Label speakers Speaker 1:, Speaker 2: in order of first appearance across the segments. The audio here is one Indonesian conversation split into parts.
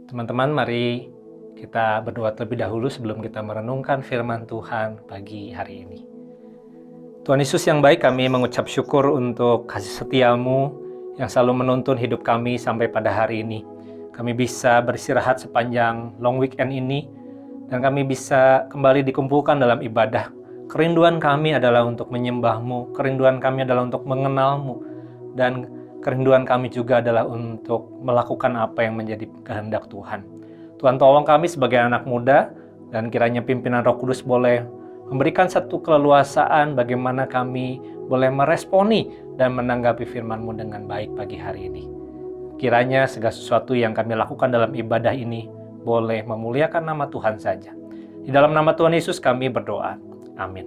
Speaker 1: Teman-teman, mari kita berdoa terlebih dahulu sebelum kita merenungkan firman Tuhan pagi hari ini. Tuhan Yesus yang baik, kami mengucap syukur untuk kasih setia-Mu yang selalu menuntun hidup kami sampai pada hari ini. Kami bisa beristirahat sepanjang long weekend ini, dan kami bisa kembali dikumpulkan dalam ibadah. Kerinduan kami adalah untuk menyembah-Mu, kerinduan kami adalah untuk mengenal-Mu, dan kerinduan kami juga adalah untuk melakukan apa yang menjadi kehendak Tuhan. Tuhan, tolong kami sebagai anak muda, dan kiranya pimpinan Roh Kudus boleh memberikan satu keleluasaan bagaimana kami boleh meresponi dan menanggapi firman-Mu dengan baik pagi hari ini. Kiranya segala sesuatu yang kami lakukan dalam ibadah ini boleh memuliakan nama Tuhan saja. Di dalam nama Tuhan Yesus kami berdoa. Amin.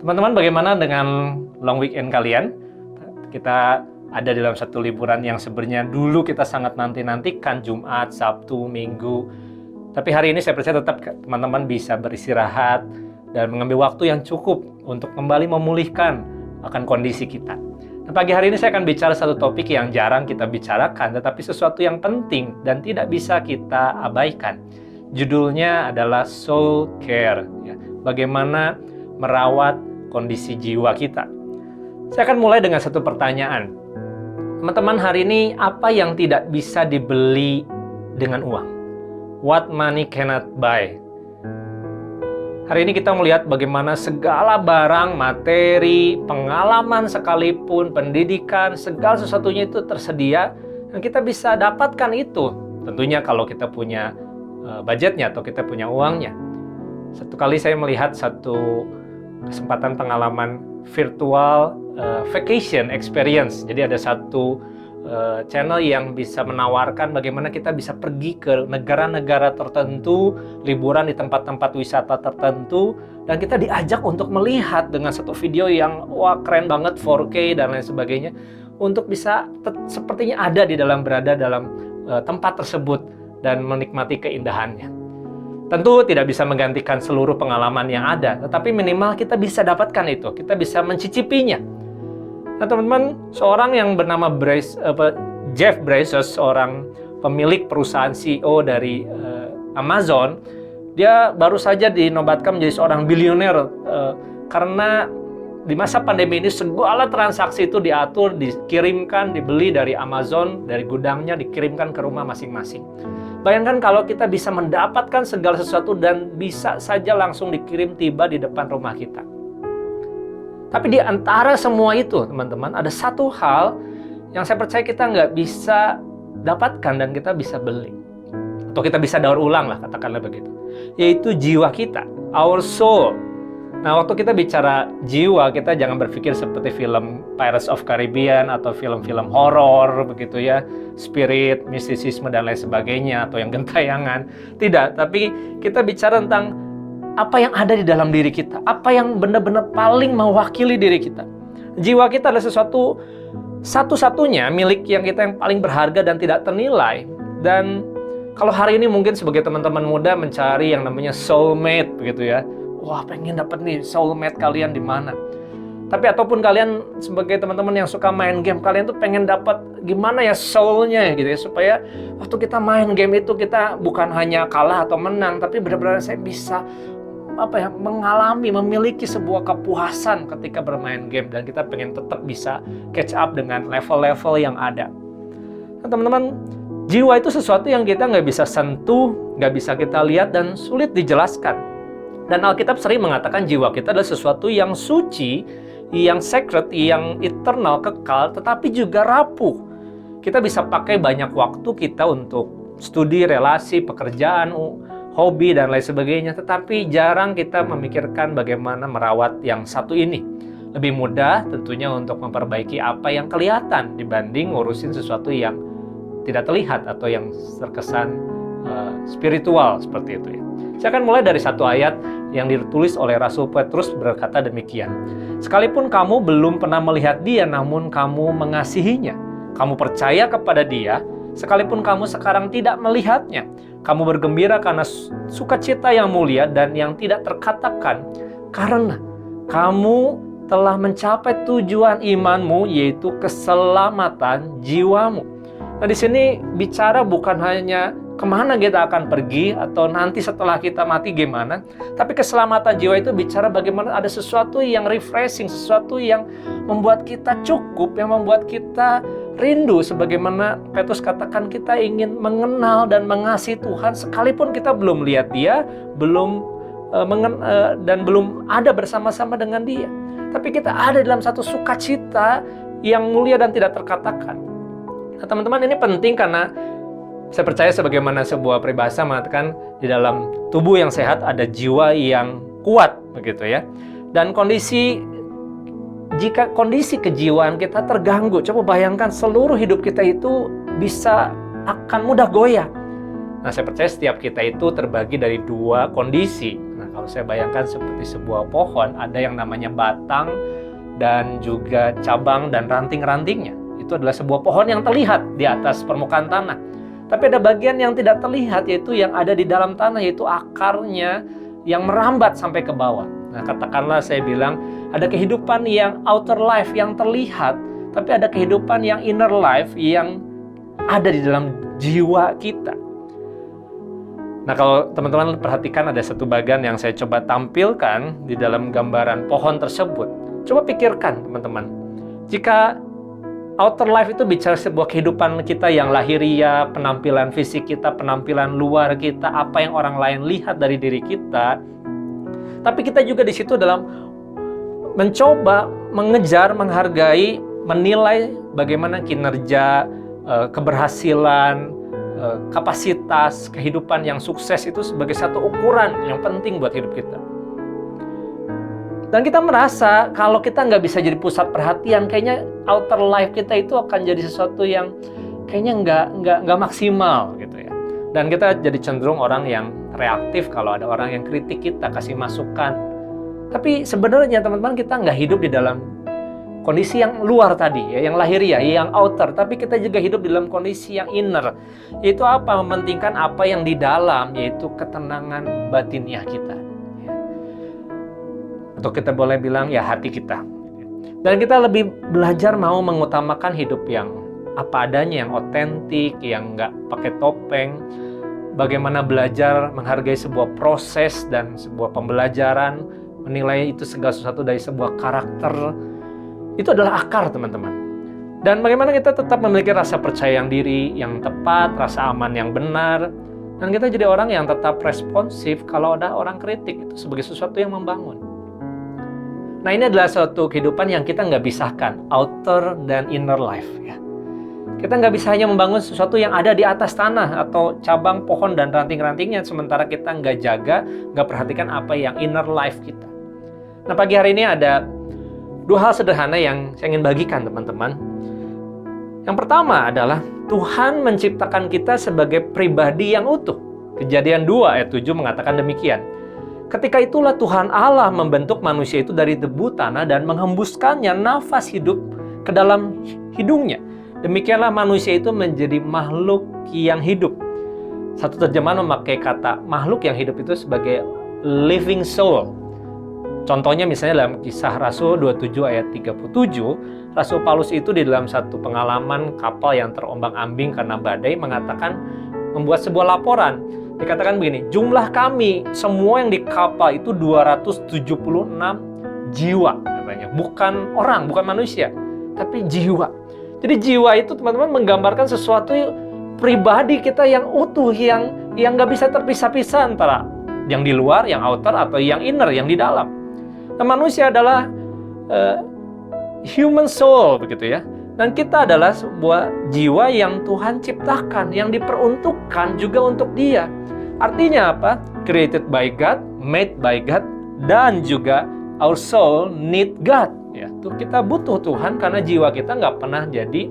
Speaker 1: Teman-teman, bagaimana dengan long weekend kalian? Kita ada dalam satu liburan yang sebenarnya dulu kita sangat nanti-nantikan, Jumat, Sabtu, Minggu. Tapi hari ini saya percaya tetap teman-teman bisa beristirahat dan mengambil waktu yang cukup untuk kembali memulihkan akan kondisi kita. Dan pagi hari ini saya akan bicara satu topik yang jarang kita bicarakan, tetapi sesuatu yang penting dan tidak bisa kita abaikan. Judulnya adalah soul care, ya. Bagaimana merawat kondisi jiwa kita. Saya akan mulai dengan satu pertanyaan. Teman-teman, hari ini apa yang tidak bisa dibeli dengan uang? What money cannot buy? Hari ini kita melihat bagaimana segala barang, materi, pengalaman sekalipun, pendidikan, segala sesuatunya itu tersedia dan kita bisa dapatkan itu. Tentunya kalau kita punya budgetnya atau kita punya uangnya. Satu kali saya melihat satu kesempatan pengalaman virtual vacation experience. Jadi ada satu channel yang bisa menawarkan bagaimana kita bisa pergi ke negara-negara tertentu, liburan di tempat-tempat wisata tertentu, dan kita diajak untuk melihat dengan satu video yang wah keren banget, 4K dan lain sebagainya, untuk bisa sepertinya berada dalam tempat tersebut dan menikmati keindahannya. Tentu tidak bisa menggantikan seluruh pengalaman yang ada, tetapi minimal kita bisa dapatkan itu, kita bisa mencicipinya. Nah teman-teman, seorang yang bernama Jeff Bezos, seorang pemilik perusahaan CEO dari Amazon, dia baru saja dinobatkan menjadi seorang bilioner karena di masa pandemi ini segala transaksi itu diatur, dikirimkan, dibeli dari Amazon, dari gudangnya dikirimkan ke rumah masing-masing. Bayangkan kalau kita bisa mendapatkan segala sesuatu dan bisa saja langsung dikirim tiba di depan rumah kita. Tapi di antara semua itu, teman-teman, ada satu hal yang saya percaya kita nggak bisa dapatkan dan kita bisa beli. Atau kita bisa daur ulang lah, katakanlah begitu. Yaitu jiwa kita, our soul. Nah, waktu kita bicara jiwa, kita jangan berpikir seperti film Pirates of Caribbean atau film-film horor, begitu ya. Spirit, mistisisme, dan lain sebagainya, atau yang gentayangan. Tidak, tapi kita bicara tentang apa yang ada di dalam diri kita, apa yang benar-benar paling mewakili diri kita. Jiwa kita adalah sesuatu satu-satunya milik yang kita yang paling berharga dan tidak ternilai. Dan kalau hari ini mungkin sebagai teman-teman muda mencari yang namanya soulmate, begitu ya. Wah, pengen dapat nih soulmate kalian di mana? Tapi ataupun kalian sebagai teman-teman yang suka main game, kalian tuh pengen dapat gimana ya soulnya gitu ya, supaya waktu kita main game itu kita bukan hanya kalah atau menang, tapi benar-benar saya bisa mengalami, memiliki sebuah kepuasan ketika bermain game, dan kita pengen tetap bisa catch up dengan level-level yang ada. Nah, teman-teman, jiwa itu sesuatu yang kita nggak bisa sentuh, nggak bisa kita lihat, dan sulit dijelaskan. Dan Alkitab sering mengatakan jiwa kita adalah sesuatu yang suci, yang sacred, yang eternal, kekal, tetapi juga rapuh. Kita bisa pakai banyak waktu kita untuk studi, relasi, pekerjaan, hobi, dan lain sebagainya, tetapi jarang kita memikirkan bagaimana merawat yang satu ini. Lebih mudah tentunya untuk memperbaiki apa yang kelihatan dibanding ngurusin sesuatu yang tidak terlihat atau yang terkesan spiritual seperti itu ya. Saya akan mulai dari satu ayat yang ditulis oleh Rasul Petrus, berkata demikian. Sekalipun kamu belum pernah melihat dia, namun kamu mengasihinya. Kamu percaya kepada dia, sekalipun kamu sekarang tidak melihatnya. Kamu bergembira karena sukacita yang mulia dan yang tidak terkatakan, karena kamu telah mencapai tujuan imanmu, yaitu keselamatan jiwamu. Nah, di sini bicara bukan hanya kemana kita akan pergi, atau nanti setelah kita mati gimana. Tapi keselamatan jiwa itu bicara bagaimana ada sesuatu yang refreshing, sesuatu yang membuat kita cukup, yang membuat kita rindu. Sebagaimana Petrus katakan, kita ingin mengenal dan mengasihi Tuhan sekalipun kita belum lihat Dia, dan belum ada bersama-sama dengan Dia. Tapi kita ada dalam satu sukacita yang mulia dan tidak terkatakan. Nah, teman-teman, ini penting karena saya percaya sebagaimana sebuah peribahasa mengatakan di dalam tubuh yang sehat ada jiwa yang kuat, begitu ya. Dan jika kondisi kejiwaan kita terganggu, coba bayangkan seluruh hidup kita itu bisa akan mudah goyah. Nah, saya percaya setiap kita itu terbagi dari dua kondisi. Nah, kalau saya bayangkan seperti sebuah pohon, ada yang namanya batang dan juga cabang dan ranting-rantingnya. Itu adalah sebuah pohon yang terlihat di atas permukaan tanah. Tapi ada bagian yang tidak terlihat, yaitu yang ada di dalam tanah, yaitu akarnya yang merambat sampai ke bawah. Nah, katakanlah saya bilang, ada kehidupan yang outer life yang terlihat, tapi ada kehidupan yang inner life yang ada di dalam jiwa kita. Nah, kalau teman-teman perhatikan, ada satu bagian yang saya coba tampilkan di dalam gambaran pohon tersebut. Coba pikirkan, teman-teman. Jika outer life itu bicara sebuah kehidupan kita yang lahiriah, penampilan fisik kita, penampilan luar kita, apa yang orang lain lihat dari diri kita. Tapi kita juga di situ dalam mencoba, mengejar, menghargai, menilai bagaimana kinerja, keberhasilan, kapasitas, kehidupan yang sukses itu sebagai satu ukuran yang penting buat hidup kita. Dan kita merasa kalau kita nggak bisa jadi pusat perhatian, kayaknya outer life kita itu akan jadi sesuatu yang kayaknya nggak maksimal gitu ya. Dan kita jadi cenderung orang yang reaktif kalau ada orang yang kritik kita, kasih masukan. Tapi sebenarnya teman-teman, kita nggak hidup di dalam kondisi yang luar tadi, ya, yang lahiriah, yang outer. Tapi kita juga hidup di dalam kondisi yang inner. Yaitu apa? Mementingkan apa yang di dalam, yaitu ketenangan batiniah kita. Atau kita boleh bilang ya hati kita. Dan kita lebih belajar mau mengutamakan hidup yang apa adanya, yang otentik, yang nggak pakai topeng. Bagaimana belajar menghargai sebuah proses dan sebuah pembelajaran, menilai itu segala sesuatu dari sebuah karakter. Itu adalah akar, teman-teman. Dan bagaimana kita tetap memiliki rasa percaya yang diri yang tepat, rasa aman yang benar. Dan kita jadi orang yang tetap responsif kalau ada orang kritik, itu sebagai sesuatu yang membangun. Nah, ini adalah suatu kehidupan yang kita nggak pisahkan, outer dan inner life. Ya. Kita nggak bisa hanya membangun sesuatu yang ada di atas tanah atau cabang pohon dan ranting-rantingnya, sementara kita nggak jaga, nggak perhatikan apa yang inner life kita. Nah, pagi hari ini ada dua hal sederhana yang saya ingin bagikan, teman-teman. Yang pertama adalah Tuhan menciptakan kita sebagai pribadi yang utuh. Kejadian 2 ayat 7 mengatakan demikian. Ketika itulah Tuhan Allah membentuk manusia itu dari debu tanah dan menghembuskannya nafas hidup ke dalam hidungnya. Demikianlah manusia itu menjadi makhluk yang hidup. Satu terjemahan memakai kata makhluk yang hidup itu sebagai living soul. Contohnya misalnya dalam Kisah Rasul 27 ayat 37, Rasul Paulus itu di dalam satu pengalaman kapal yang terombang-ambing karena badai mengatakan, membuat sebuah laporan. Dikatakan begini, jumlah kami semua yang di kapal itu 276 jiwa katanya. Bukan orang, bukan manusia, tapi jiwa. Jadi jiwa itu, teman-teman, menggambarkan sesuatu pribadi kita yang utuh, yang nggak bisa terpisah-pisah antara yang di luar, yang outer, atau yang inner, yang di dalam. Nah, manusia adalah human soul, begitu ya. Dan kita adalah sebuah jiwa yang Tuhan ciptakan, yang diperuntukkan juga untuk Dia. Artinya apa? Created by God, made by God, dan juga our soul need God. Ya, tuh kita butuh Tuhan karena jiwa kita nggak pernah jadi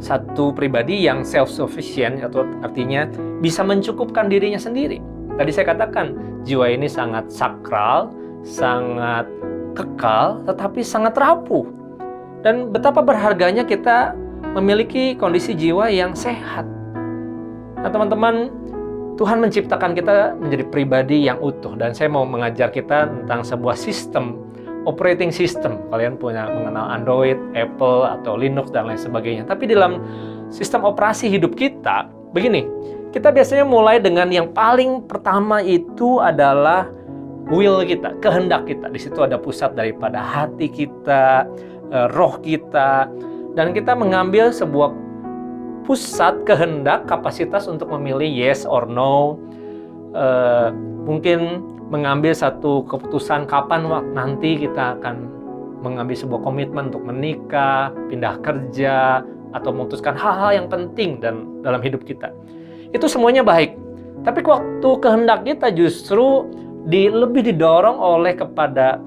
Speaker 1: satu pribadi yang self-sufficient, atau artinya bisa mencukupkan dirinya sendiri. Tadi saya katakan, jiwa ini sangat sakral, sangat kekal, tetapi sangat rapuh. Dan betapa berharganya kita memiliki kondisi jiwa yang sehat. Nah, teman-teman, Tuhan menciptakan kita menjadi pribadi yang utuh. Dan saya mau mengajar kita tentang sebuah sistem, operating system. Kalian punya mengenal Android, Apple, atau Linux, dan lain sebagainya. Tapi dalam sistem operasi hidup kita, begini, Kita biasanya mulai dengan yang paling pertama itu adalah will kita, kehendak kita. Di situ ada pusat daripada hati kita, roh kita, dan kita mengambil sebuah pusat kehendak, kapasitas untuk memilih yes or no. Mungkin mengambil satu keputusan kapan nanti kita akan mengambil sebuah komitmen untuk menikah, pindah kerja, atau memutuskan hal-hal yang penting dan dalam hidup kita. Itu semuanya baik. Tapi waktu kehendak kita justru lebih didorong oleh kepada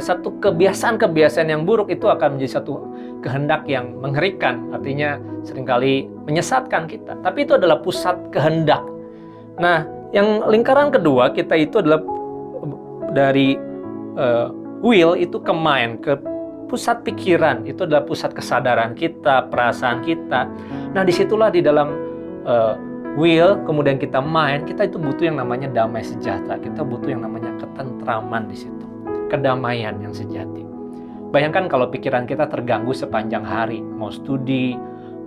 Speaker 1: satu kebiasaan-kebiasaan yang buruk, itu akan menjadi satu kehendak yang mengerikan, artinya seringkali menyesatkan kita. Tapi itu adalah pusat kehendak. Nah, yang lingkaran kedua kita itu adalah dari will itu ke mind, ke pusat pikiran. Itu adalah pusat kesadaran kita, perasaan kita. Nah, disitulah di dalam will, kemudian kita mind, kita itu butuh yang namanya damai sejahtera. Kita butuh yang namanya ketentraman di situ, kedamaian yang sejati. Bayangkan kalau pikiran kita terganggu sepanjang hari, mau studi,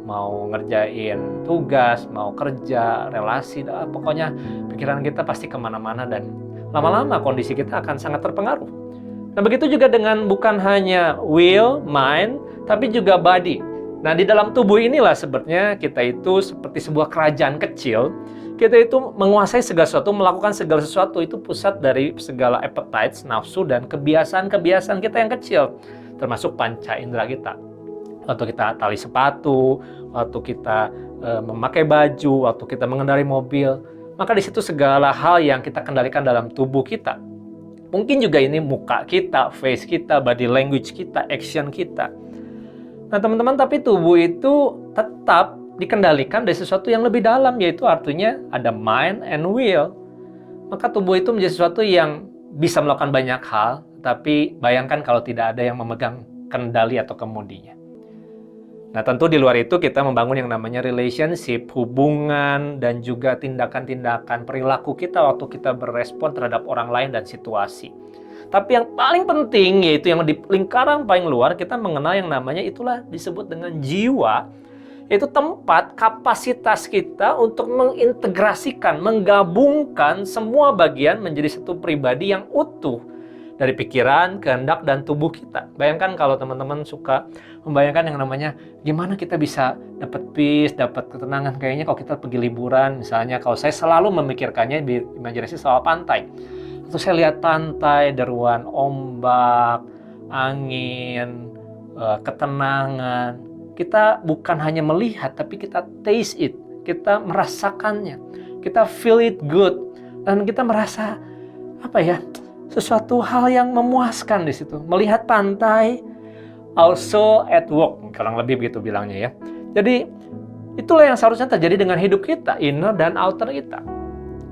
Speaker 1: mau ngerjain tugas, mau kerja, relasi, pokoknya pikiran kita pasti kemana-mana dan lama-lama kondisi kita akan sangat terpengaruh. Nah, begitu juga dengan bukan hanya will, mind, tapi juga body. Nah, di dalam tubuh inilah sebenarnya kita itu seperti sebuah kerajaan kecil. Kita itu menguasai segala sesuatu, melakukan segala sesuatu, itu pusat dari segala appetites, nafsu, dan kebiasaan-kebiasaan kita yang kecil, termasuk panca indera kita. Waktu kita tali sepatu, waktu kita memakai baju, waktu kita mengendarai mobil, maka di situ segala hal yang kita kendalikan dalam tubuh kita. Mungkin juga ini muka kita, face kita, body language kita, action kita. Nah, teman-teman, tapi tubuh itu tetap dikendalikan dari sesuatu yang lebih dalam, yaitu artinya ada mind and will. Maka tubuh itu menjadi sesuatu yang bisa melakukan banyak hal, tapi bayangkan kalau tidak ada yang memegang kendali atau kemudinya. Nah, tentu di luar itu kita membangun yang namanya relationship, hubungan, dan juga tindakan-tindakan perilaku kita waktu kita berespon terhadap orang lain dan situasi. Tapi yang paling penting, yaitu yang di lingkaran paling luar, kita mengenal yang namanya itulah disebut dengan jiwa, yaitu tempat kapasitas kita untuk mengintegrasikan, menggabungkan semua bagian menjadi satu pribadi yang utuh dari pikiran, kehendak, dan tubuh kita. Bayangkan kalau teman-teman suka membayangkan yang namanya gimana kita bisa dapat peace, dapat ketenangan. Kayaknya kalau kita pergi liburan, misalnya kalau saya selalu memikirkannya di imajinasi soal pantai. Atau saya lihat pantai, deruan ombak, angin, ketenangan. Kita bukan hanya melihat, tapi kita taste it. Kita merasakannya. Kita feel it good. Dan kita merasa, sesuatu hal yang memuaskan di situ. Melihat pantai, also at work, kurang lebih begitu bilangnya ya. Jadi, itulah yang seharusnya terjadi dengan hidup kita, inner dan outer kita.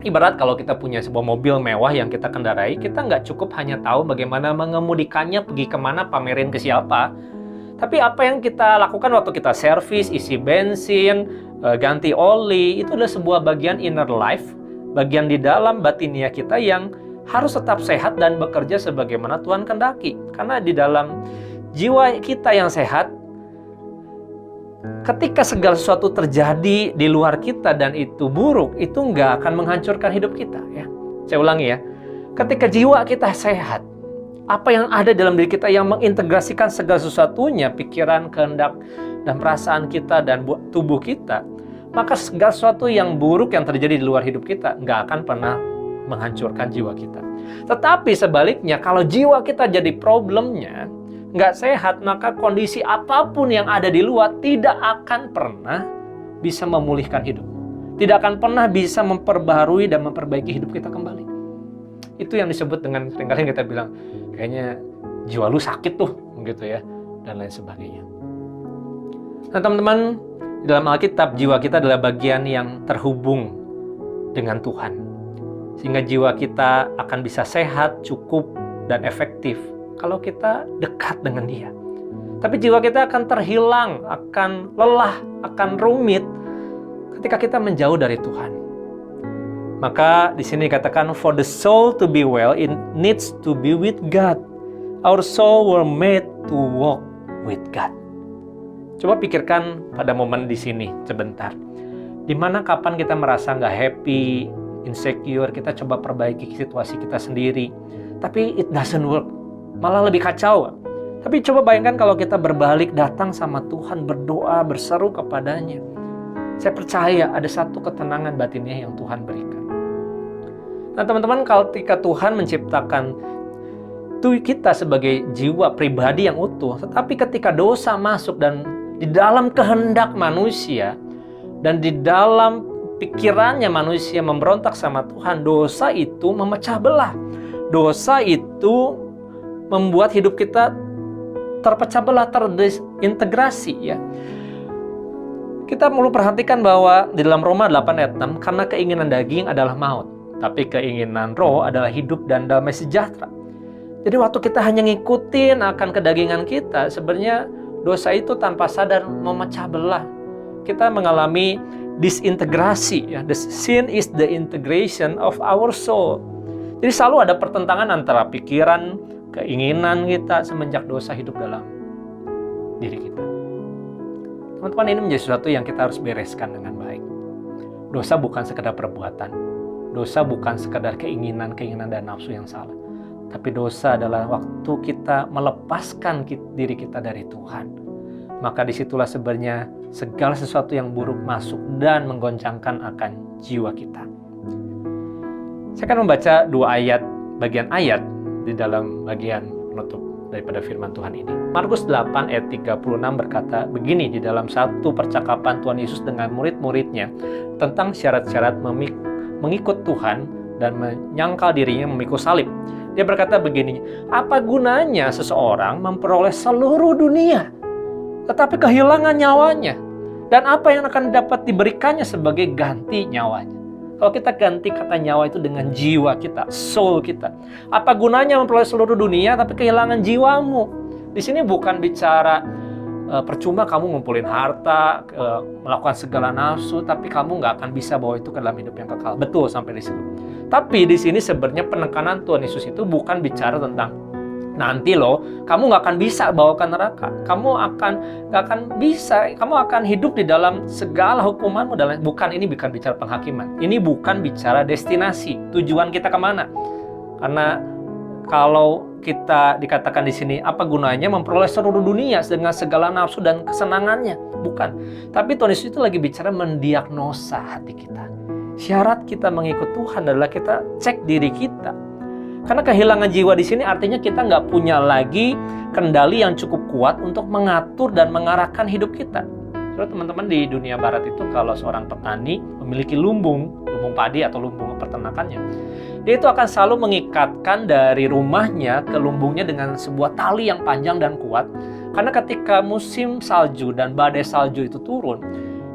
Speaker 1: Ibarat kalau kita punya sebuah mobil mewah yang kita kendarai, kita nggak cukup hanya tahu bagaimana mengemudikannya, pergi kemana, pamerin ke siapa. Tapi apa yang kita lakukan waktu kita servis, isi bensin, ganti oli, itu adalah sebuah bagian inner life, bagian di dalam batinia kita yang harus tetap sehat dan bekerja sebagaimana Tuhan kehendaki. Karena di dalam jiwa kita yang sehat, ketika segala sesuatu terjadi di luar kita dan itu buruk, itu nggak akan menghancurkan hidup kita. Ya. Saya ulangi ya, ketika jiwa kita sehat, apa yang ada dalam diri kita yang mengintegrasikan segala sesuatunya, pikiran, kehendak, dan perasaan kita dan tubuh kita, maka segala sesuatu yang buruk yang terjadi di luar hidup kita nggak akan pernah menghancurkan jiwa kita. Tetapi sebaliknya, kalau jiwa kita jadi problemnya, nggak sehat, maka kondisi apapun yang ada di luar tidak akan pernah bisa memulihkan hidup. Tidak akan pernah bisa memperbaharui dan memperbaiki hidup kita kembali. Itu yang disebut dengan seringkali kita bilang, kayaknya jiwa lu sakit tuh, gitu ya, dan lain sebagainya. Nah, teman-teman, di dalam Alkitab, jiwa kita adalah bagian yang terhubung dengan Tuhan. Sehingga jiwa kita akan bisa sehat, cukup, dan efektif kalau kita dekat dengan Dia. Tapi jiwa kita akan terhilang, akan lelah, akan rumit ketika kita menjauh dari Tuhan. Maka di sini katakan, for the soul to be well, it needs to be with God. Our soul were made to walk with God. Coba pikirkan pada momen di sini sebentar. Di mana kapan kita merasa nggak happy, insecure, kita coba perbaiki situasi kita sendiri. Tapi it doesn't work, malah lebih kacau. Tapi coba bayangkan kalau kita berbalik datang sama Tuhan, berdoa, berseru kepadanya. Saya percaya ada satu ketenangan batinnya yang Tuhan berikan. Nah teman-teman, ketika Tuhan menciptakan kita sebagai jiwa pribadi yang utuh, tetapi ketika dosa masuk dan di dalam kehendak manusia dan di dalam pikirannya manusia memberontak sama Tuhan, dosa itu memecah belah. Dosa itu membuat hidup kita terpecah belah, terdesintegrasi ya. Kita perlu perhatikan bahwa di dalam Roma 8 ayat 6, karena keinginan daging adalah maut, tapi keinginan roh adalah hidup dan damai sejahtera. Jadi waktu kita hanya ngikutin akan kedagingan kita, sebenarnya dosa itu tanpa sadar memecah belah. Kita mengalami disintegrasi ya. The sin is the integration of our soul. Jadi selalu ada pertentangan antara pikiran, keinginan kita semenjak dosa hidup dalam diri kita. Teman-teman, ini menjadi sesuatu yang kita harus bereskan dengan baik. Dosa bukan sekedar perbuatan. Dosa bukan sekedar keinginan dan nafsu yang salah. Tapi dosa adalah waktu kita melepaskan diri kita dari Tuhan. Maka disitulah sebenarnya segala sesuatu yang buruk masuk dan menggoncangkan akan jiwa kita. Saya akan membaca bagian ayat di dalam bagian penutup daripada firman Tuhan ini. Markus 8 ayat 36 berkata begini di dalam satu percakapan Tuhan Yesus dengan murid-muridnya tentang syarat-syarat mengikut Tuhan dan menyangkal dirinya memikul salib. Dia berkata begini, apa gunanya seseorang memperoleh seluruh dunia tetapi kehilangan nyawanya? Dan apa yang akan dapat diberikannya sebagai ganti nyawanya? Kalau kita ganti kata nyawa itu dengan jiwa kita, soul kita. Apa gunanya memperoleh seluruh dunia tapi kehilangan jiwamu? Di sini bukan bicara percuma kamu ngumpulin harta, melakukan segala nafsu, tapi kamu nggak akan bisa bawa itu ke dalam hidup yang kekal. Betul sampai di situ. Tapi di sini sebenarnya penekanan Tuhan Yesus itu bukan bicara tentang nanti loh, kamu nggak akan bisa bawa ke neraka. Kamu akan hidup di dalam segala hukumanmu. Bukan bicara penghakiman. Ini bukan bicara destinasi, tujuan kita kemana. Karena kalau kita dikatakan di sini, apa gunanya memperoleh seluruh dunia dengan segala nafsu dan kesenangannya? Bukan. Tapi Tuhan Yesus itu lagi bicara mendiagnosa hati kita. Syarat kita mengikut Tuhan adalah kita cek diri kita. Karena kehilangan jiwa di sini artinya kita nggak punya lagi kendali yang cukup kuat untuk mengatur dan mengarahkan hidup kita. Soalnya teman-teman, di dunia barat itu kalau seorang petani memiliki lumbung padi atau lumbung peternakannya, dia itu akan selalu mengikatkan dari rumahnya ke lumbungnya dengan sebuah tali yang panjang dan kuat. Karena ketika musim salju dan badai salju itu turun,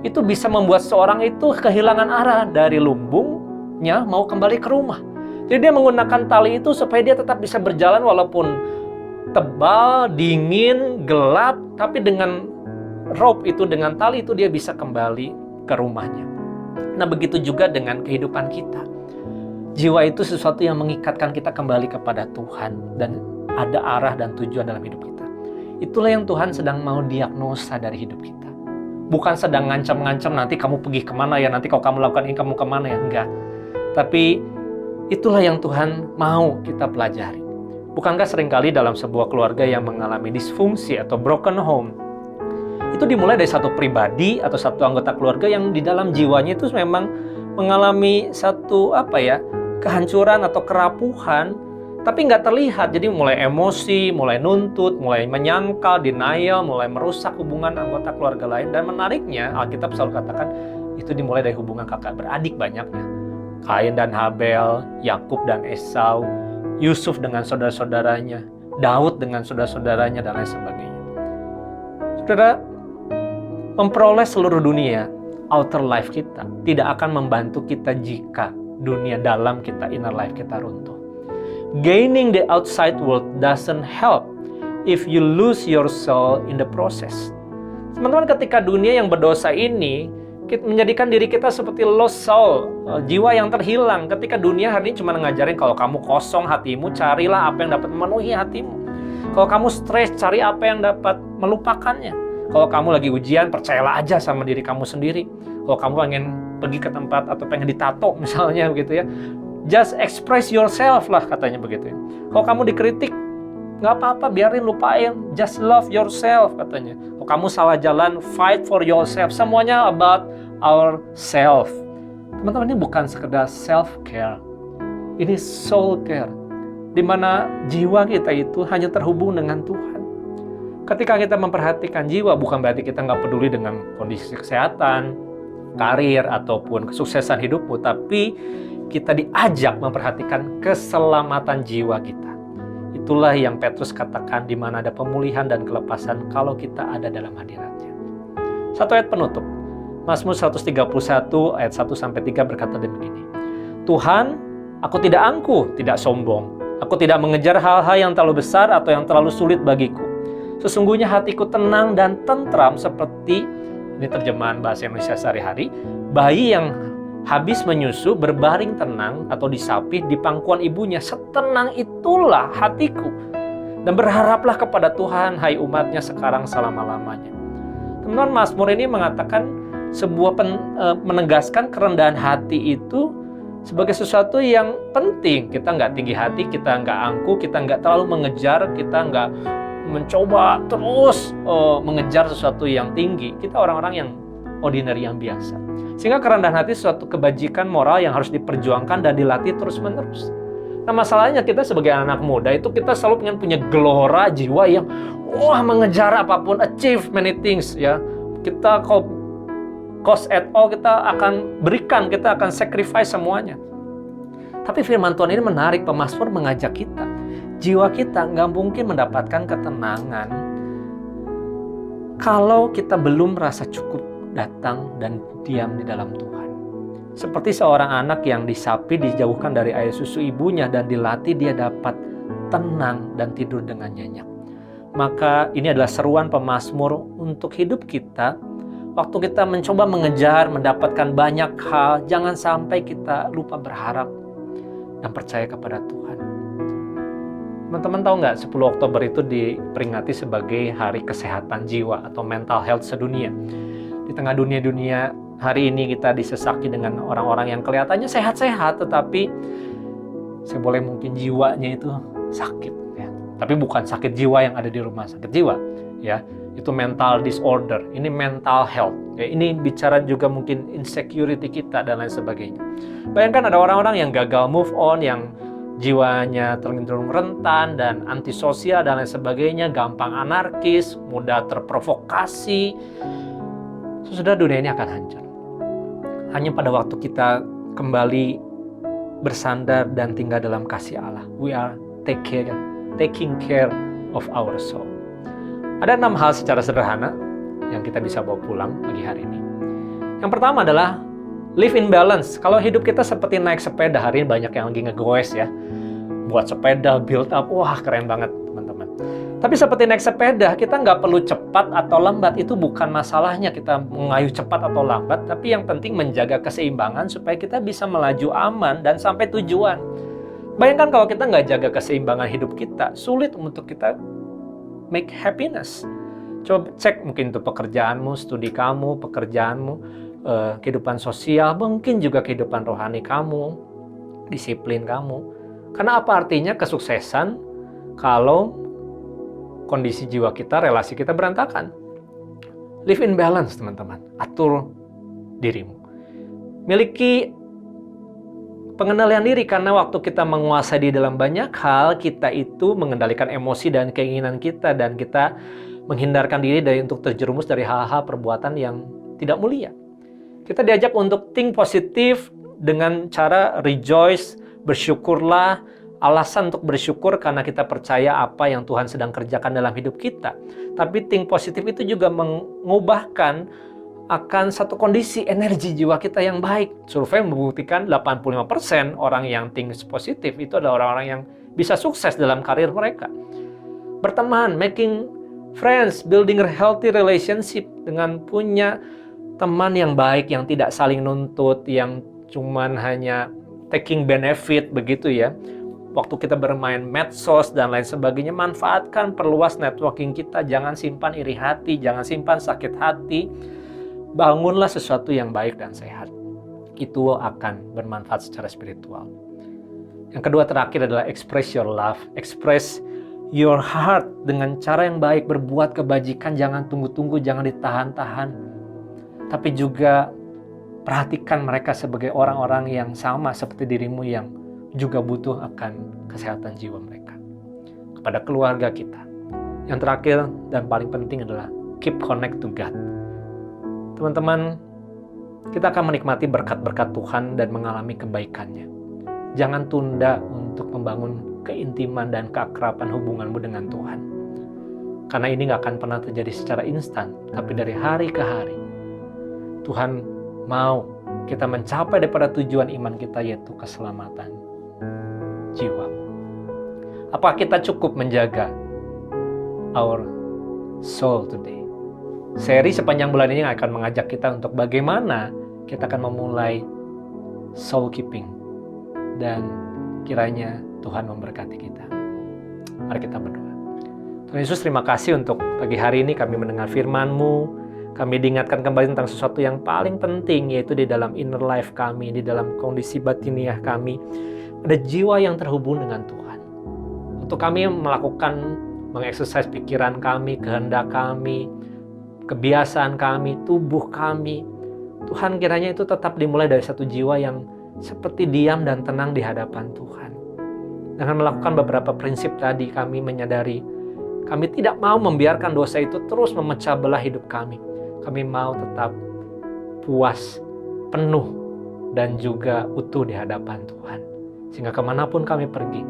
Speaker 1: itu bisa membuat seorang itu kehilangan arah dari lumbungnya mau kembali ke rumah. Jadi dia menggunakan tali itu supaya dia tetap bisa berjalan walaupun tebal, dingin, gelap, tapi dengan rope itu, dengan tali itu dia bisa kembali ke rumahnya. Nah begitu juga dengan kehidupan kita. Jiwa itu sesuatu yang mengikatkan kita kembali kepada Tuhan dan ada arah dan tujuan dalam hidup kita. Itulah yang Tuhan sedang mau diagnosa dari hidup kita. Bukan sedang ngancam-ngancam nanti kamu pergi kemana ya, nanti kalau kamu lakukan ini kamu kemana ya, enggak. Tapi itulah yang Tuhan mau kita pelajari. Bukankah seringkali dalam sebuah keluarga yang mengalami disfungsi atau broken home, itu dimulai dari satu pribadi atau satu anggota keluarga yang di dalam jiwanya itu memang mengalami satu kehancuran atau kerapuhan, tapi nggak terlihat. Jadi mulai emosi, mulai nuntut, mulai menyangkal, denial, mulai merusak hubungan anggota keluarga lain. Dan menariknya, Alkitab selalu katakan itu dimulai dari hubungan kakak beradik banyaknya. Kain dan Habel, Yakub dan Esau, Yusuf dengan saudara-saudaranya, Daud dengan saudara-saudaranya, dan lain sebagainya. Saudara, memperoleh seluruh dunia, outer life kita, tidak akan membantu kita jika dunia dalam kita, inner life kita runtuh. Gaining the outside world doesn't help if you lose your soul in the process. Teman-teman, ketika dunia yang berdosa ini menjadikan diri kita seperti lost soul, jiwa yang terhilang. Ketika dunia hari ini cuma ngajarin kalau kamu kosong hatimu, carilah apa yang dapat memenuhi hatimu. Kalau kamu stres, cari apa yang dapat melupakannya. Kalau kamu lagi ujian, percayalah aja sama diri kamu sendiri. Kalau kamu pengen pergi ke tempat atau pengen ditato misalnya begitu ya. Just express yourself lah katanya begitu ya. Kalau kamu dikritik, nggak apa-apa, biarin, lupain. Just love yourself katanya. Kalau kamu salah jalan, fight for yourself. Semuanya about ourself. Teman-teman, ini bukan sekedar self-care. Ini soul care. Di mana jiwa kita itu hanya terhubung dengan Tuhan. Ketika kita memperhatikan jiwa, bukan berarti kita nggak peduli dengan kondisi kesehatan, karir, ataupun kesuksesan hidupmu, tapi kita diajak memperhatikan keselamatan jiwa kita. Itulah yang Petrus katakan, di mana ada pemulihan dan kelepasan kalau kita ada dalam hadiratnya. Satu ayat penutup, Mazmur 131 ayat 1-3 berkata begini, Tuhan, aku tidak angkuh, tidak sombong. Aku tidak mengejar hal-hal yang terlalu besar atau yang terlalu sulit bagiku. Sesungguhnya hatiku tenang dan tentram seperti, ini terjemahan bahasa Indonesia sehari-hari, bayi yang habis menyusu berbaring tenang atau disapih di pangkuan ibunya. Setenang itulah hatiku. Dan berharaplah kepada Tuhan, hai umatnya, sekarang selama-lamanya. Teman-teman, Mazmur ini mengatakan menegaskan kerendahan hati itu sebagai sesuatu yang penting. Kita nggak tinggi hati, kita nggak angkuh, kita nggak terlalu mengejar, kita nggak mencoba terus mengejar sesuatu yang tinggi. Kita orang-orang yang ordinary, yang biasa. Sehingga kerendahan hati suatu kebajikan moral yang harus diperjuangkan dan dilatih terus-menerus. Nah, masalahnya kita sebagai anak muda itu kita selalu pengen punya gelora jiwa yang mengejar apapun, achieve many things ya. Kita cost at all, kita akan berikan, kita akan sacrifice semuanya. Tapi firman Tuhan ini menarik, pemazmur mengajak kita. Jiwa kita nggak mungkin mendapatkan ketenangan kalau kita belum merasa cukup datang dan diam di dalam Tuhan. Seperti seorang anak yang disapi, dijauhkan dari air susu ibunya dan dilatih, dia dapat tenang dan tidur dengan nyenyak. Maka ini adalah seruan pemazmur untuk hidup kita. Waktu kita mencoba mengejar, mendapatkan banyak hal, jangan sampai kita lupa berharap dan percaya kepada Tuhan. Teman-teman tahu nggak, 10 Oktober itu diperingati sebagai Hari Kesehatan Jiwa atau Mental Health sedunia. Di tengah dunia hari ini kita disesaki dengan orang-orang yang kelihatannya sehat-sehat, tetapi mungkin jiwanya itu sakit. Ya. Tapi bukan sakit jiwa yang ada di rumah sakit jiwa. Ya. Itu mental disorder, ini mental health. Ya, ini bicara juga mungkin insecurity kita dan lain sebagainya. Bayangkan ada orang-orang yang gagal move on, yang jiwanya cenderung rentan dan antisosial dan lain sebagainya, gampang anarkis, mudah terprovokasi. Sesudah dunia ini akan hancur. Hanya pada waktu kita kembali bersandar dan tinggal dalam kasih Allah, we are taking care of our soul. Ada 6 hal secara sederhana yang kita bisa bawa pulang pagi hari ini. Yang pertama adalah live in balance. Kalau hidup kita seperti naik sepeda, hari ini banyak yang lagi ngegoes ya. Buat sepeda, build up, wah keren banget teman-teman. Tapi seperti naik sepeda, kita nggak perlu cepat atau lambat. Itu bukan masalahnya kita mengayuh cepat atau lambat. Tapi yang penting menjaga keseimbangan supaya kita bisa melaju aman dan sampai tujuan. Bayangkan kalau kita nggak jaga keseimbangan hidup kita, sulit untuk kita make happiness. Coba cek mungkin itu pekerjaanmu, studi kamu, pekerjaanmu, kehidupan sosial, mungkin juga kehidupan rohani kamu, disiplin kamu. Karena apa artinya kesuksesan kalau kondisi jiwa kita, relasi kita berantakan? Live in balance, teman-teman. Atur dirimu. Miliki pengendalian diri, karena waktu kita menguasai di dalam banyak hal, kita itu mengendalikan emosi dan keinginan kita, dan kita menghindarkan diri dari untuk terjerumus dari hal-hal perbuatan yang tidak mulia. Kita diajak untuk think positif dengan cara rejoice, bersyukurlah, alasan untuk bersyukur karena kita percaya apa yang Tuhan sedang kerjakan dalam hidup kita. Tapi think positif itu juga mengubahkan akan satu kondisi energi jiwa kita yang baik. Survei membuktikan 85% orang yang think positif itu adalah orang-orang yang bisa sukses dalam karir mereka. Berteman, making friends, building a healthy relationship, dengan punya teman yang baik, yang tidak saling nuntut, yang cuman hanya taking benefit begitu ya. Waktu kita bermain medsos dan lain sebagainya, manfaatkan, perluas networking kita. Jangan simpan iri hati, jangan simpan sakit hati. Bangunlah sesuatu yang baik dan sehat. itu akan bermanfaat secara spiritual. Yang kedua terakhir adalah express your love, express your heart dengan cara yang baik, berbuat kebajikan, jangan tunggu-tunggu, jangan ditahan-tahan. Tapi juga perhatikan mereka sebagai orang-orang yang sama seperti dirimu yang juga butuh akan kesehatan jiwa mereka. Kepada keluarga kita. Yang terakhir dan paling penting adalah keep connect to God. Teman-teman, kita akan menikmati berkat-berkat Tuhan dan mengalami kebaikannya. Jangan tunda untuk membangun keintiman dan keakraban hubunganmu dengan Tuhan. Karena ini gak akan pernah terjadi secara instan, tapi dari hari ke hari. Tuhan mau kita mencapai daripada tujuan iman kita, yaitu keselamatan jiwa. Apakah kita cukup menjaga our soul today? Seri sepanjang bulan ini akan mengajak kita untuk bagaimana kita akan memulai soul keeping. Dan kiranya Tuhan memberkati kita. Mari kita berdoa. Tuhan Yesus, terima kasih untuk pagi hari ini kami mendengar firman-Mu. Kami diingatkan kembali tentang sesuatu yang paling penting, yaitu di dalam inner life kami, di dalam kondisi batiniah kami. Ada jiwa yang terhubung dengan Tuhan. Untuk kami melakukan, mengeksersis pikiran kami, kehendak kami, kebiasaan kami, tubuh kami. Tuhan, kiranya itu tetap dimulai dari satu jiwa yang seperti diam dan tenang di hadapan Tuhan. Dengan melakukan beberapa prinsip tadi, kami menyadari kami tidak mau membiarkan dosa itu terus memecah belah hidup kami. Kami mau tetap puas, penuh, dan juga utuh di hadapan Tuhan. Sehingga kemanapun kami pergi,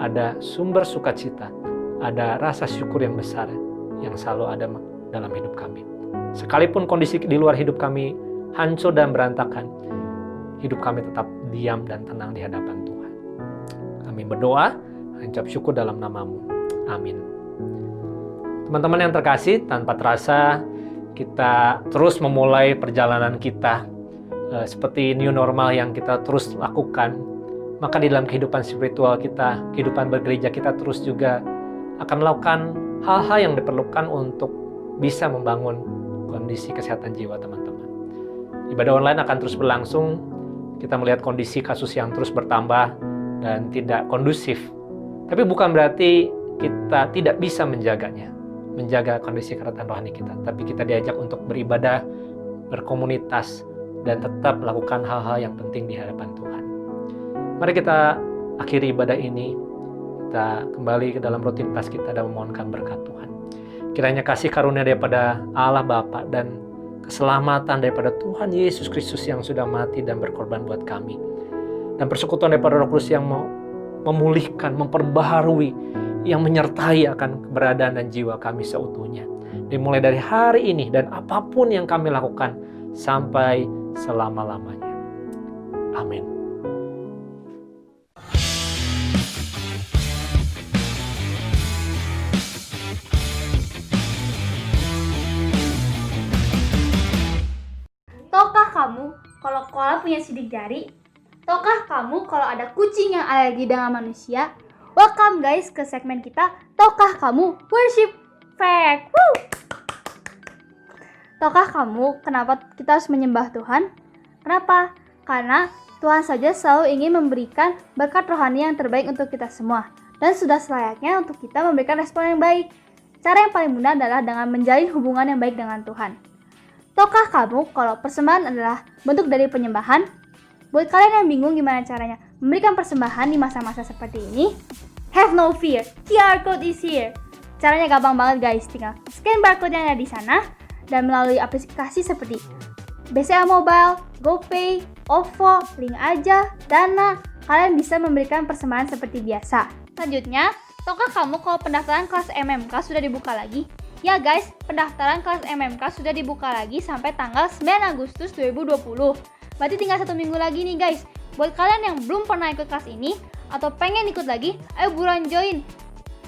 Speaker 1: ada sumber sukacita, ada rasa syukur yang besar yang selalu ada dalam hidup kami. Sekalipun kondisi di luar hidup kami hancur dan berantakan, hidup kami tetap diam dan tenang di hadapan Tuhan. Kami berdoa, mengucap syukur dalam nama-Mu. Amin. Teman-teman yang terkasih, tanpa terasa kita terus memulai perjalanan kita seperti new normal yang kita terus lakukan. Maka di dalam kehidupan spiritual kita, kehidupan bergereja kita terus juga akan melakukan hal-hal yang diperlukan untuk bisa membangun kondisi kesehatan jiwa teman-teman. Ibadah online akan terus berlangsung. Kita melihat kondisi kasus yang terus bertambah dan tidak kondusif. Tapi bukan berarti kita tidak bisa menjaganya, menjaga kondisi kesehatan rohani kita. Tapi kita diajak untuk beribadah, berkomunitas, dan tetap melakukan hal-hal yang penting di hadapan Tuhan. Mari kita akhiri ibadah ini. Kita kembali ke dalam rutinitas kita dan memohonkan berkat Tuhan. Kiranya kasih karunia daripada Allah Bapa dan keselamatan daripada Tuhan Yesus Kristus yang sudah mati dan berkorban buat kami. Dan persekutuan daripada Roh Kudus yang memulihkan, memperbaharui, yang menyertai akan keberadaan dan jiwa kami seutuhnya. Dimulai dari hari ini dan apapun yang kami lakukan sampai selama-lamanya. Amin.
Speaker 2: Tahukah kamu kalau koala punya sidik jari? Tahukah kamu kalau ada kucing yang alergi dengan manusia? Welcome guys ke segmen kita, Tahukah kamu Worship Fact. Woo! Tahukah kamu kenapa kita harus menyembah Tuhan? Kenapa? Karena Tuhan saja selalu ingin memberikan berkat rohani yang terbaik untuk kita semua. Dan sudah selayaknya untuk kita memberikan respon yang baik. Cara yang paling mudah adalah dengan menjalin hubungan yang baik dengan Tuhan. Tahukah kamu kalau persembahan adalah bentuk dari penyembahan? Buat kalian yang bingung gimana caranya memberikan persembahan di masa-masa seperti ini, have no fear, QR code is here. Caranya gampang banget guys, tinggal scan barcode yang ada di sana dan melalui aplikasi seperti BCA Mobile, GoPay, OVO, Link Aja, Dana, kalian bisa memberikan persembahan seperti biasa. Selanjutnya, tahukah kamu kalau pendaftaran kelas MMK sudah dibuka lagi? Ya guys, pendaftaran kelas MMK sudah dibuka lagi sampai tanggal 9 Agustus 2020. Berarti tinggal 1 minggu lagi nih guys. Buat kalian yang belum pernah ikut kelas ini atau pengen ikut lagi, ayo buruan join.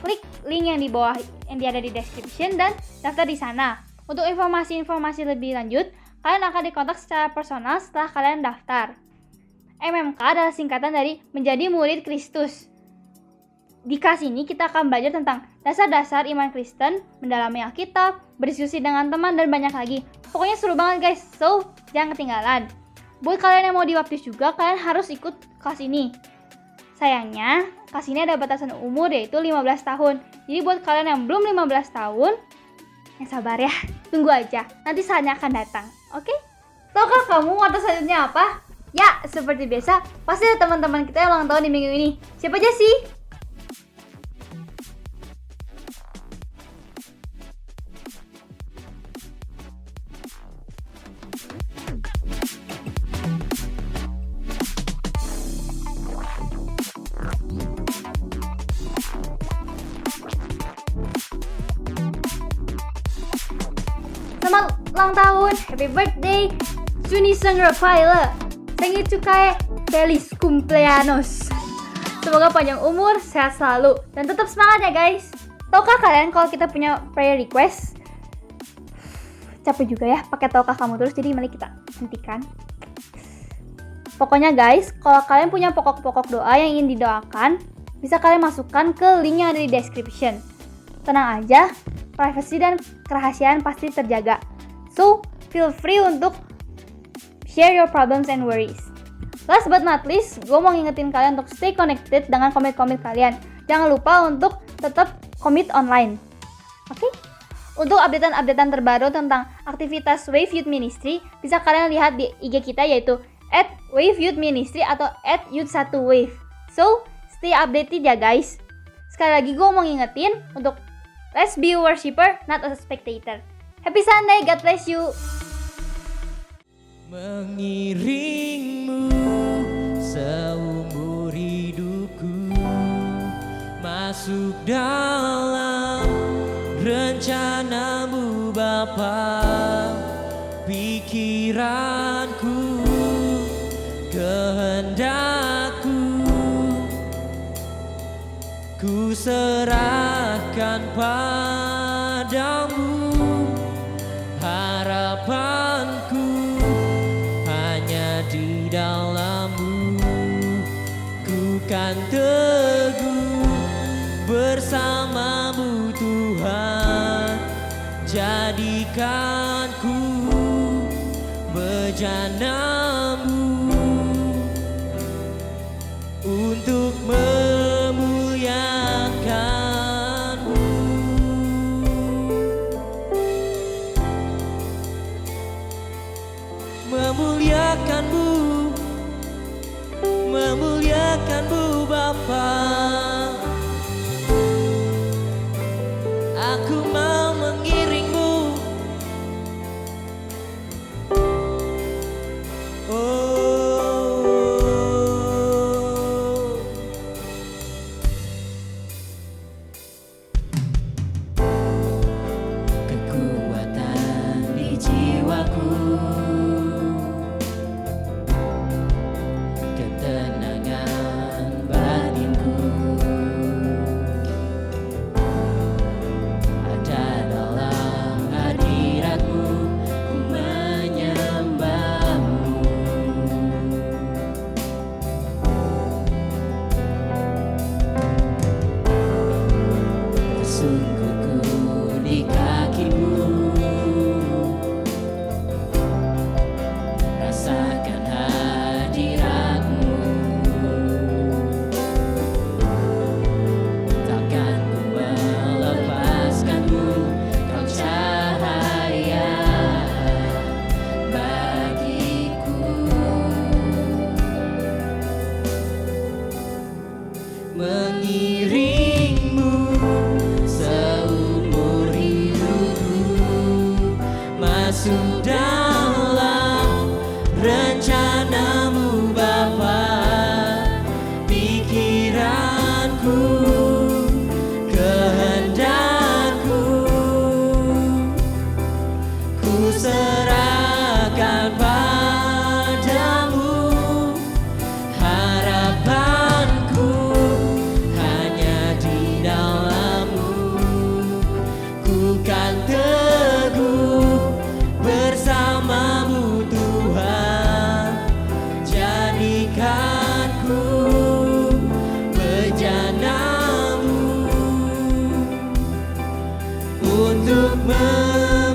Speaker 2: Klik link yang di bawah yang ada di description dan daftar di sana. Untuk informasi-informasi lebih lanjut, kalian akan dikontak secara personal setelah kalian daftar. MMK adalah singkatan dari Menjadi Murid Kristus. Di kelas ini kita akan belajar tentang dasar-dasar iman Kristen, mendalami Alkitab, berdiskusi dengan teman, dan banyak lagi. Pokoknya seru banget guys, so jangan ketinggalan. buat kalian yang mau dibaptis juga, kalian harus ikut kelas ini. Sayangnya, kelas ini ada batasan umur yaitu 15 tahun. Jadi buat kalian yang belum 15 tahun, yang sabar ya, tunggu aja. Nanti saatnya akan datang, oke? Tahukah kamu warta selanjutnya apa? Ya, seperti biasa, pasti ada teman-teman kita yang ulang tahun di minggu ini. Siapa aja sih? Selamat ulang tahun, happy birthday, Juni Rafaela. Sengi Cukai, Feliz Cumpleaños. Semoga panjang umur, sehat selalu, dan tetap semangat ya guys. Tahukah kalian kalau kita punya prayer request? Capek juga ya pakai tahukah kamu terus, jadi mari kita hentikan. Pokoknya guys, kalau kalian punya pokok-pokok doa yang ingin didoakan, bisa kalian masukkan ke link yang ada di description. Tenang aja, privasi dan kerahasiaan pasti terjaga. So, feel free untuk share your problems and worries. Last but not least, gue mau ngingetin kalian untuk stay connected dengan komit-komit kalian. Jangan lupa untuk tetap komit online. Oke? Untuk updatean-updatean terbaru tentang aktivitas Wave Youth Ministry, bisa kalian lihat di IG kita yaitu @WaveYouthMinistry atau @Youth1Wave. So, stay updated ya guys. Sekali lagi gue mau ngingetin untuk let's be a worshiper, not a spectator. Happy Sunday, God bless you.
Speaker 3: Mengiringmu seumur hidupku, masuk dalam rencanamu Bapa. Pikiranku, kehendakku, ku serahkan padamu. Harapanku hanya di dalam-Mu, ku kan teguh bersama-Mu Tuhan. Jadikanku bejana-Mu untuk memuliakan-Mu. Memuliakan-Mu, memuliakan-Mu Bapa. Aku mau mengiring-Mu. Oh, kekuatan di jiwaku, ketenangan batinku, ada dalam hadirat-Mu, ku menyembah-Mu. Tersungguhku di kaki-Mu, rasakan hadirat-Mu. Takkan ku melepaskan-Mu, Kau cahaya bagiku. Mengiring-Mu seumur hidupku, masuk dalam rencana-Mu Bapa. Pikiranku, kehendakku, ku serahkan padamu. Harapanku hanya di dalam-Mu, ku kan teguh bersama-Mu Tuhan. Jadikanku bejana-Mu untuk memuliakan.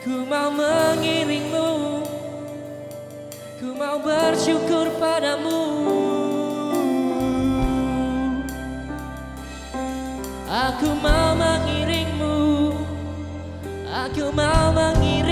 Speaker 3: Ku mau mengiringmu, ku mau bersyukur padamu. Aku mau mengiringmu, aku mau mengiringmu.